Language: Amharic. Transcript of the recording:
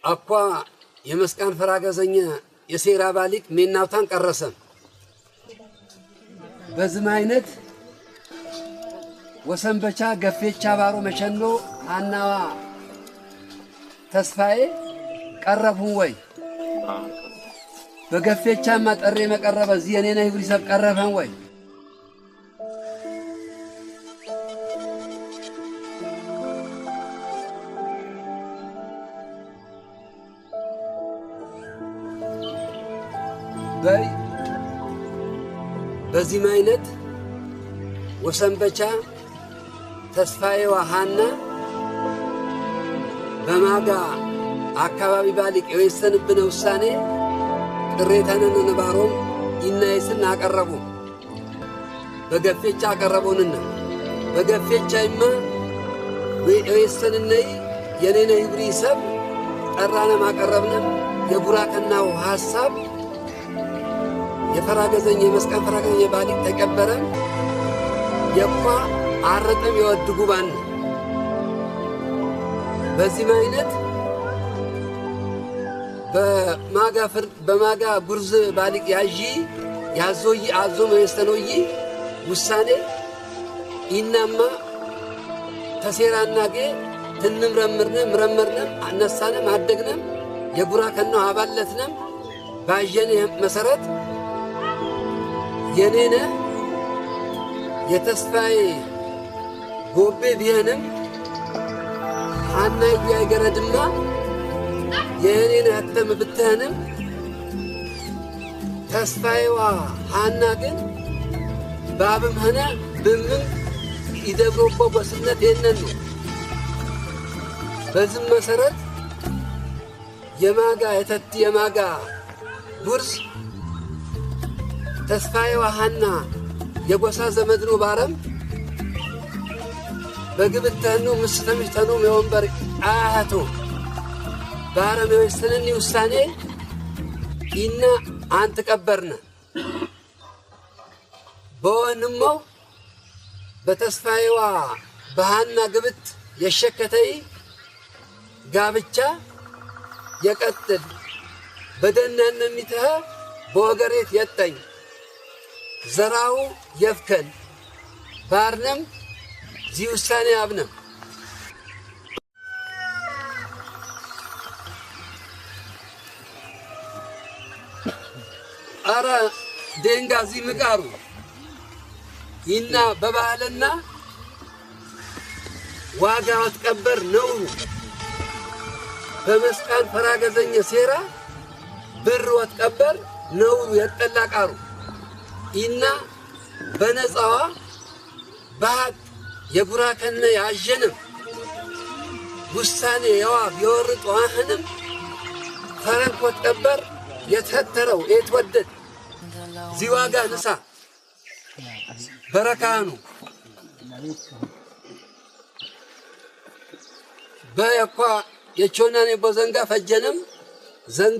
أقوى يمسكن فراغزنيا يسير بالك من ناوتان قرسم بزماينت وسنبچا ገፌቻ ባሮ መቸኖ አናዋ ተስፋዬ ቀረቡን ወይ በገፌቻ ማጠሬ መቀረበ እዚህ የኔ ነህ ይብሪሰብ ቀረፈን ወይ በዚህ ማይነት ወሰንበቻ ተስፋዬ ዋሃና በማጋ አካባቢ ባሊቅ የወሰንብነ ውሳኔ ቅሬታንን ነባሮም ይናይስና አቀረቡ በገፌቻ አቀረቡንና በገፌቻይማ ወይሰንነይ የኔነ ይብሪ ሰብ ጠራነ ማቀረብነ የቡራከናው ሐሳብ የፈራገዘኝ የመስቀን ፈራገዘኝ ባሊቅ ተቀበረ የኳ አረጠም ይወድጉ ባን በዚህ ማይነት በማጋ ጉርዝ ባሊቅ ያጂ ያዞይ አዞ መስተኖይ ውሳኔ ኢናማ ተሴራናገ ምረመርነ አነሳነ ማደግነ የጉራከናው አባለትነ ባጀነ መሰረት የኔነ የተስፋዬ ጎቤ ቢሆንም ሐናይ ያይገረድማ የኔነ አተም ብትሆንም ተስፋዬዋ ሐና ግን ባብም ሆነ ብምን ይደብሮቦ በስነት የነን በዚህ መሰረት የማጋ ጉርስ ተስፋዬዋ ሐና የጎሳ ዘመድኑ ባረም በግብተኑ ምስተምተኑ የወንበር አያቶ ባረም የወሰነኒ ውሳኔ ኢና አንተ ቀበርነ በወንሞ በተስፋዬዋ በሐና ግብት የሸከተይ ጋብቻ የቀጥል በደናነ ሚተህ በወገሬት የጠኝ ዘራው የፍከን ባርነም ዚ ውሳኔ አብነም አረ ደንጋዚ ምቃሩ ይና በባህልና ዋጋው ተቀበር ነው በመስቃን ፈራገዘኝ ሴራ ብር ወተቀበር ነው የተጠላቃሩ ኢና በነጻዋ ባድ የጉራከነ ያጀንም ውሳኔ የዋብ የወርጥ ዋህንም ፈረንኮ ተቀበር የተተረው የተወደድ ዚዋጋ ንሳ በረካኑ በየኳ የቾናኔ በዘንጋ ፈጀንም ዘንጋ